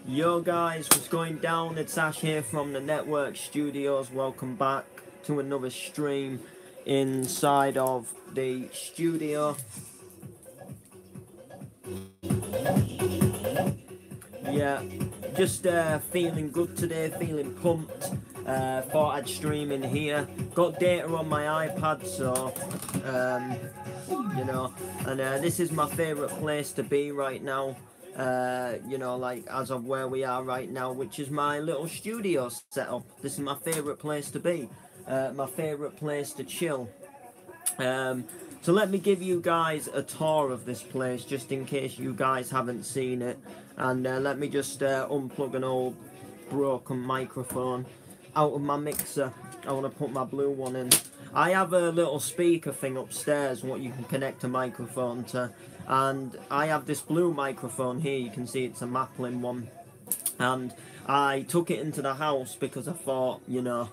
Yo guys, what's going down? It's Ash here from the Network Studios. Welcome back to another stream inside of the studio. Yeah, just feeling good today, feeling pumped. Thought I'd stream in here. Got data on my iPad, so you know, and this is my favourite place to be right now. You know, like as of where we are right now, which is my little studio setup. This is my favourite place to be, my favourite place to chill. So let me give you guys a tour of this place, just in case you guys haven't seen it. And let me just unplug an old broken microphone out of my mixer. I want to put my blue one in. I have a little speaker thing upstairs, what you can connect a microphone to. And I have this blue microphone here, you can see it's a Maplin one. And I took it into the house because I thought, you know,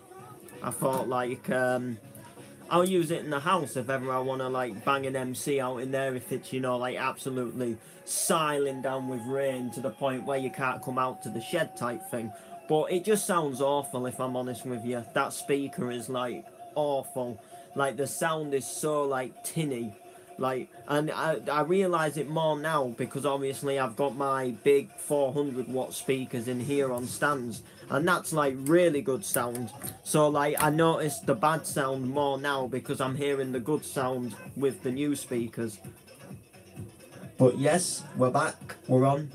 like, I'll use it in the house if ever I want to like bang an MC out in there, if it's, you know, like absolutely siling down with rain to the point where you can't come out to the shed type thing. But it just sounds awful, if I'm honest with you. That speaker is like awful. Like the sound is so like tinny. Like, and I realise it more now because obviously I've got my big 400 watt speakers in here on stands, and that's like really good sound. So like I notice the bad sound more now because I'm hearing the good sound with the new speakers. But yes, we're back, we're on.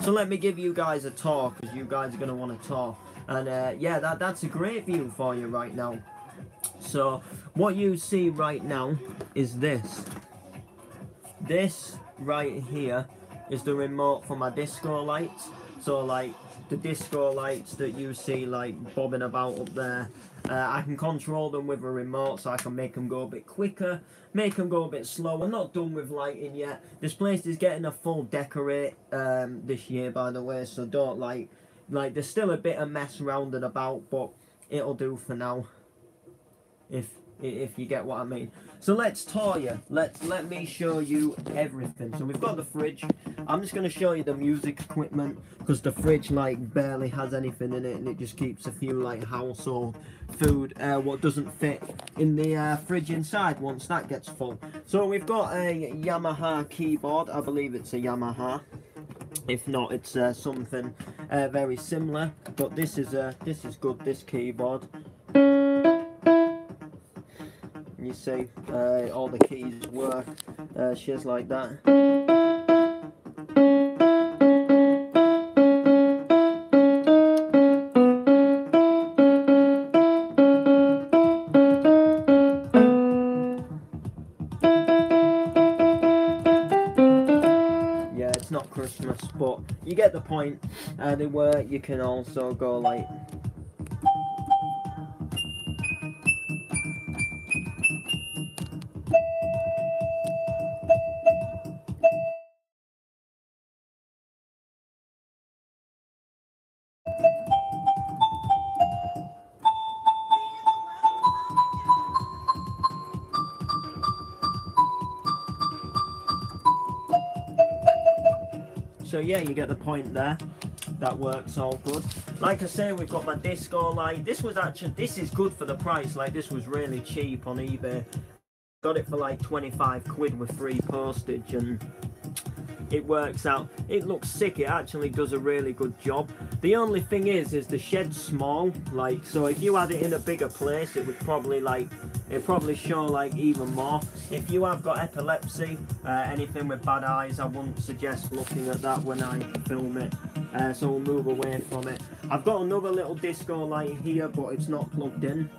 So let me give you guys a tour, because you guys are going to want a tour. And yeah, that's a great view for you right now. So what you see right now is this. This right here is the remote for my disco lights. So like the disco lights that you see like bobbing about up there, I can control them with a remote, so I can make them go a bit quicker, make them go a bit slower. I'm not done with lighting yet. This place is getting a full decorate this year, by the way, so don't like there's still a bit of mess round and about, but it'll do for now, if you get what I mean. So let's tour you. Let me show you everything. So we've got the fridge. I'm just going to show you the music equipment, because the fridge like barely has anything in it, and it just keeps a few like household food what doesn't fit in the fridge inside once that gets full. So we've got a Yamaha keyboard. I believe it's a Yamaha. If not, it's something very similar. But this is good, this keyboard. You see, all the keys work, shiz like that. Yeah, it's not Christmas, but you get the point. They work. You can also go like... So yeah, you get the point there. That works all good. Like I say, we've got my disco light. This is good for the price. Like, this was really cheap on eBay. Got it for like 25 quid with free postage, and it works out. It looks sick. It actually does a really good job. The only thing is the shed's small. Like, so if you had it in a bigger place, it would probably show like even more. If you have got epilepsy, anything with bad eyes, I wouldn't suggest looking at that when I film it. So we'll move away from it. I've got another little disco light here, but it's not plugged in.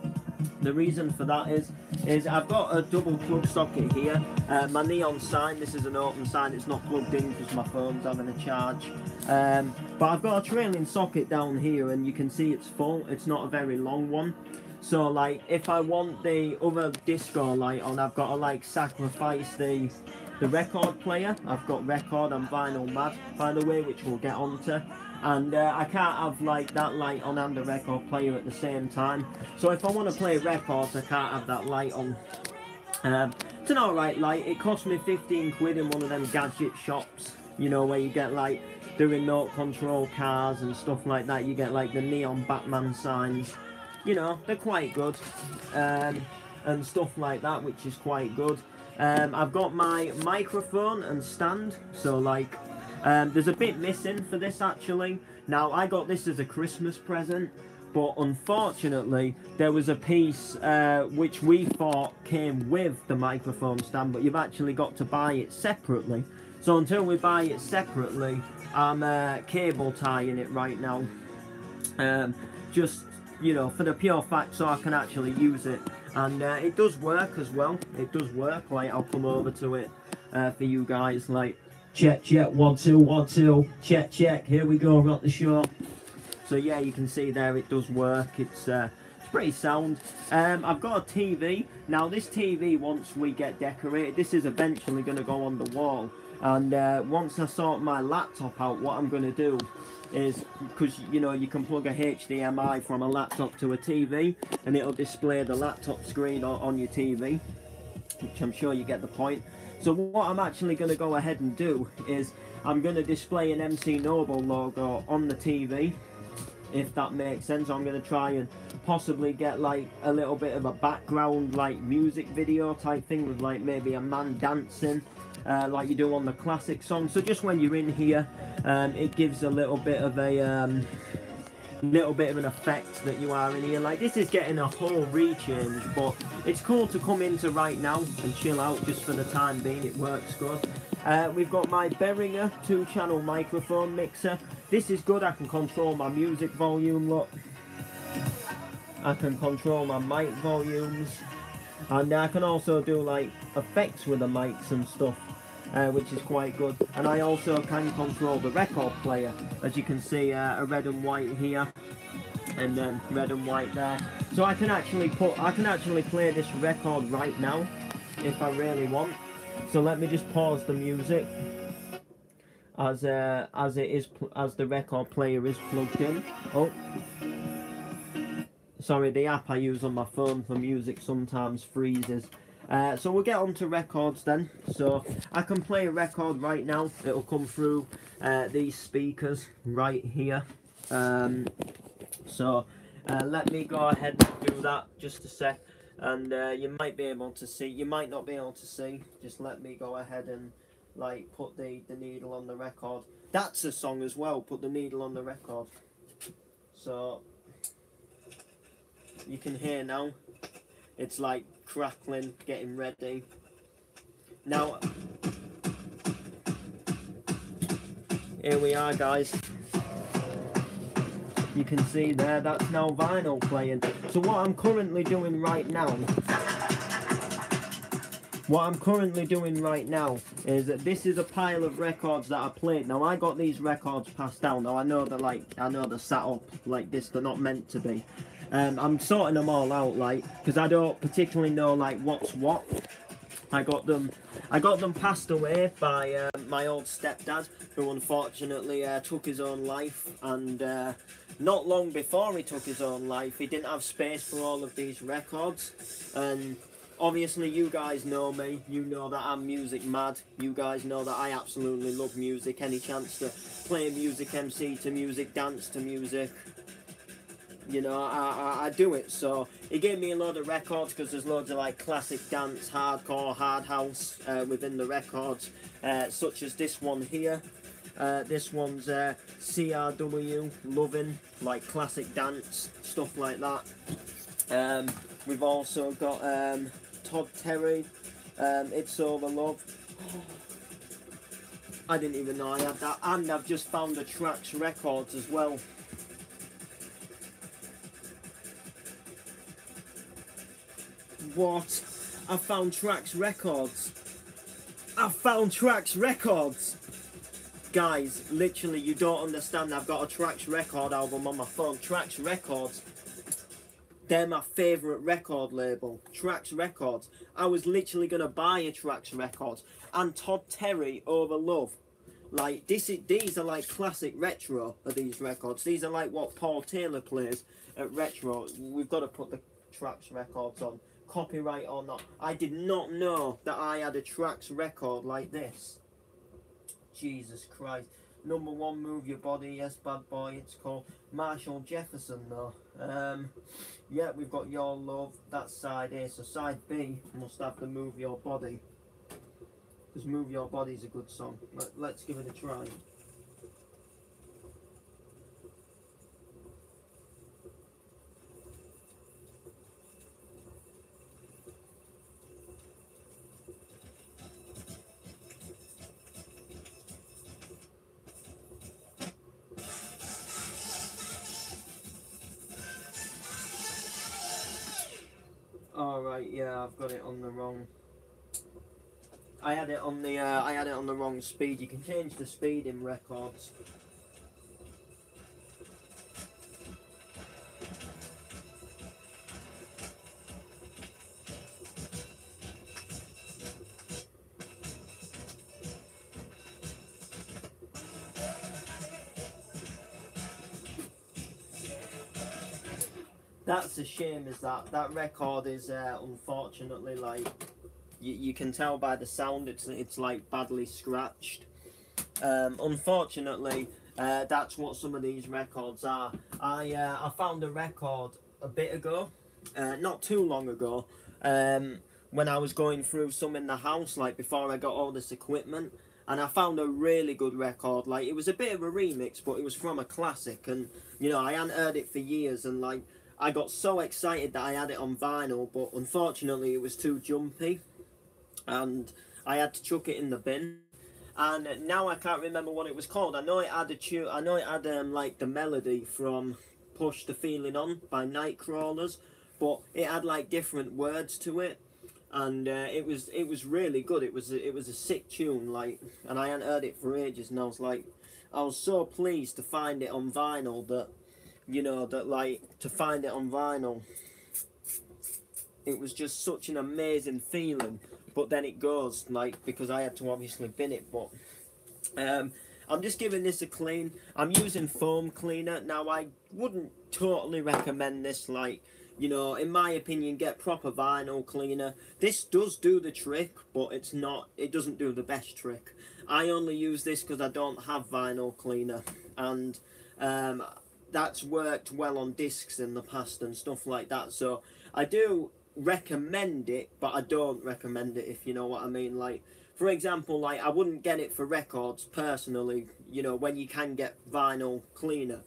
The reason for that is I've got a double plug socket here. My neon sign, this is an open sign, it's not plugged in because my phone's having a charge. But I've got a trailing socket down here, and you can see it's full. It's not a very long one. So like if I want the other disco light on, I've got to like sacrifice the record player. I've got record and vinyl mad, by the way, which we'll get onto. And I can't have like that light on and the record player at the same time. So if I want to play records, I can't have that light on. It's an alright light. It cost me 15 quid in one of them gadget shops, you know, where you get like the remote control cars and stuff like that. You get like the neon Batman signs. You know, they're quite good. And stuff like that, which is quite good. I've got my microphone and stand, so like there's a bit missing for this actually. Now I got this as a Christmas present, but unfortunately there was a piece which we thought came with the microphone stand, but you've actually got to buy it separately. So until we buy it separately, I'm cable tying it right now, just, you know, for the pure fact so I can actually use it. And it does work as well. It does work. Like, I'll come over to it for you guys. Like, check, 1 2 1 2, check. Here we go. Got the show. So yeah, you can see there it does work. It's pretty sound. I've got a TV. Now this TV, once we get decorated, this is eventually going to go on the wall. And once I sort my laptop out, what I'm going to do is, because you know you can plug a HDMI from a laptop to a TV and it'll display the laptop screen on your TV, which I'm sure you get the point. So what I'm actually going to go ahead and do is I'm going to display an MC Noble logo on the TV, if that makes sense. I'm going to try and possibly get like a little bit of a background like music video type thing with like maybe a man dancing, like you do on the classic song. So just when you're in here, it gives a little bit of an effect that you are in here. Like, this is getting a whole rechange, but it's cool to come into right now and chill out just for the time being. It works good. We've got my Behringer 2-channel microphone mixer. This is good. I can control my music volume, look. I can control my mic volumes, and I can also do like effects with the mics and stuff, which is quite good. And I also can control the record player, as you can see, a red and white here, and then red and white there. So I can actually play this record right now if I really want. So let me just pause the music as the record player is plugged in. Oh, sorry, the app I use on my phone for music sometimes freezes. So we'll get on to records then. So I can play a record right now. It'll come through these speakers right here. So let me go ahead and do that just a sec. And you might be able to see, you might not be able to see. Just let me go ahead and like put the needle on the record. That's a song as well, put the needle on the record. So you can hear now, it's like crackling, getting ready. Now, here we are, guys. You can see there, that's now vinyl playing. So what I'm currently doing right now, is that this is a pile of records that I played. Now I got these records passed down. Now I know they're sat up like this, they're not meant to be. I'm sorting them all out, like, because I don't particularly know like what's what. I got them passed away by my old stepdad, who unfortunately took his own life, and not long before he took his own life, he didn't have space for all of these records. And obviously you guys know me, you know that I'm music mad, you guys know that I absolutely love music. Any chance to play music, MC to music, dance to music, you know, I do it. So he gave me a load of records, because there's loads of like classic dance, hardcore, hard house within the records, such as this one here. This one's CRW, Lovin', like classic dance, stuff like that. We've also got Todd Terry, It's Over Love. I didn't even know I had that. And I've just found the Trax Records as well. What? I found Trax Records. I found Trax Records. Guys, literally, you don't understand. I've got a Trax record album on my phone. Trax Records, they're my favourite record label. Trax Records. I was literally going to buy a Trax Records. And Todd Terry, Over Love. Like, these are like classic retro of these records. These are like what Paul Taylor plays at retro. We've got to put the Trax Records on. Copyright or not. I did not know that I had a Trax record like this. Jesus Christ. Number one, Move Your Body, yes, bad boy. It's called Marshall Jefferson, though. Yeah, we've got Your Love. That's side A. So side B must have the Move Your Body. Because Move Your Body is a good song. Let's give it a try. Alright, yeah, I've got it on the wrong. I had it on the wrong speed. You can change the speed in records. That's a shame, is that record is unfortunately, like, you can tell by the sound it's like badly scratched. Unfortunately, that's what some of these records are. I found a record a bit ago, not too long ago, when I was going through some in the house, like before I got all this equipment, and I found a really good record. Like, it was a bit of a remix, but it was from a classic, and you know, I hadn't heard it for years, and like, I got so excited that I had it on vinyl, but unfortunately it was too jumpy, and I had to chuck it in the bin. And now I can't remember what it was called. I know it had a tune. I know it had like the melody from "Push the Feeling On" by Nightcrawlers, but it had like different words to it, and it was really good. It was a sick tune, like, and I hadn't heard it for ages, and I was so pleased to find it on vinyl that. You know, that like, to find it on vinyl, it was just such an amazing feeling. But then it goes, like, because I had to obviously bin it, but I'm just giving this a clean. I'm using foam cleaner. Now, I wouldn't totally recommend this, like, you know, in my opinion, get proper vinyl cleaner. This does do the trick, but it doesn't do the best trick. I only use this because I don't have vinyl cleaner, and that's worked well on discs in the past and stuff like that. So I do recommend it, but I don't recommend it, if you know what I mean. Like, for example, like, I wouldn't get it for records personally, you know, when you can get vinyl cleaner.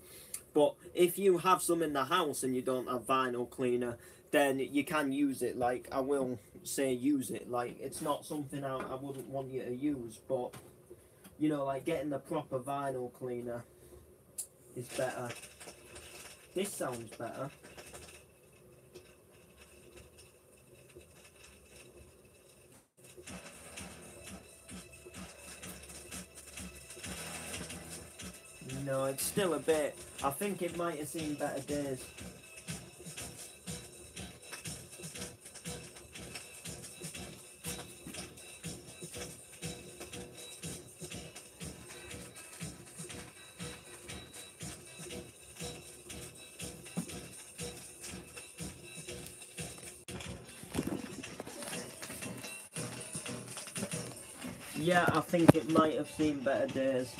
But if you have some in the house and you don't have vinyl cleaner, then you can use it. Like, I will say use it. Like, it's not something I wouldn't want you to use, but, you know, like, getting the proper vinyl cleaner is better. This sounds better. No, it's still a bit. I think it might have seen better days. Yeah, I think it might have seen better days.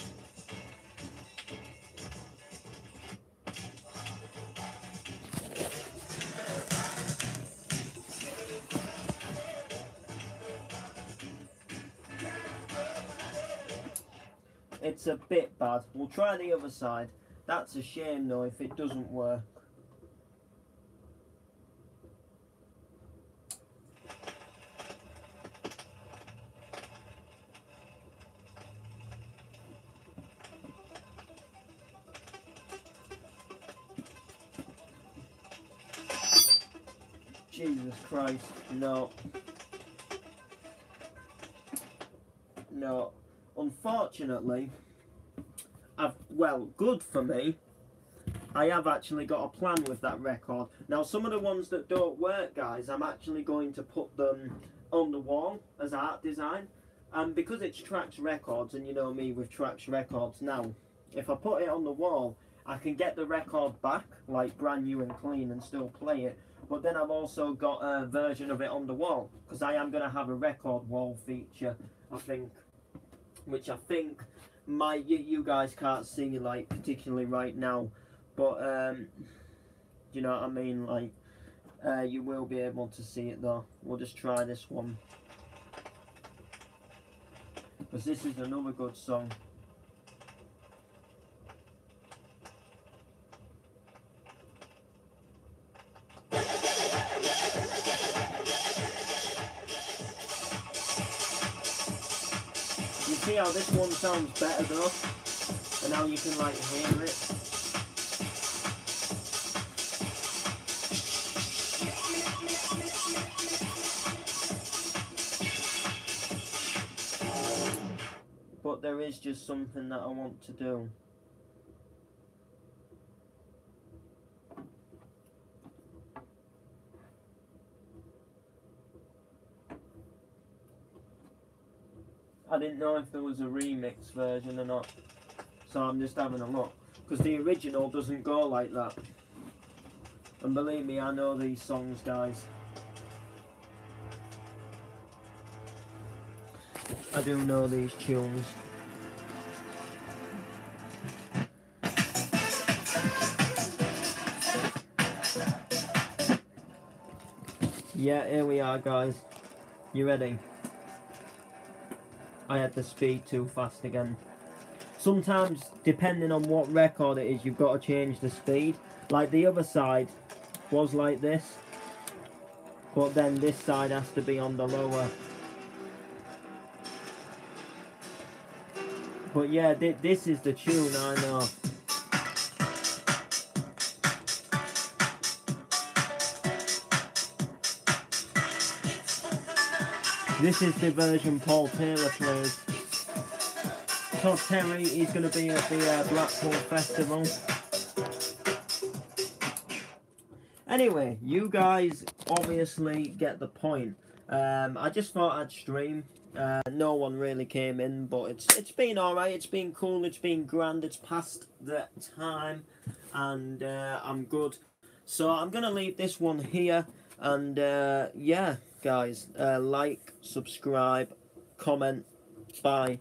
It's a bit bad. We'll try the other side. That's a shame though if it doesn't work. Jesus Christ, no. No. Unfortunately, well, good for me, I have actually got a plan with that record. Now, some of the ones that don't work, guys, I'm actually going to put them on the wall as art design. And because it's Trax Records, and you know me with Trax Records now, if I put it on the wall, I can get the record back, like brand new and clean, and still play it. But then I've also got a version of it on the wall, because I am going to have a record wall feature, I think, which I think you guys can't see like particularly right now, but you know what I mean, like you will be able to see it though. We'll just try this one, because this is another good song. You see how this one sounds better though, and how you can like hear it. But there is just something that I want to do. I didn't know if there was a remix version or not, so I'm just having a look, because the original doesn't go like that. And believe me, I know these songs, guys. I do know these tunes. Yeah, here we are, guys. You ready? I had the speed too fast again. Sometimes, depending on what record it is, you've got to change the speed. Like the other side was like this, but then this side has to be on the lower. But yeah, this is the tune, I know. This is the version Paul Taylor plays. Todd Terry, he's going to be at the Blackpool Festival. Anyway, you guys obviously get the point. I just thought I'd stream. No one really came in, but it's been alright, it's been cool, it's been grand, it's past the time, and I'm good. So I'm going to leave this one here, and yeah, guys, like, subscribe, comment, bye.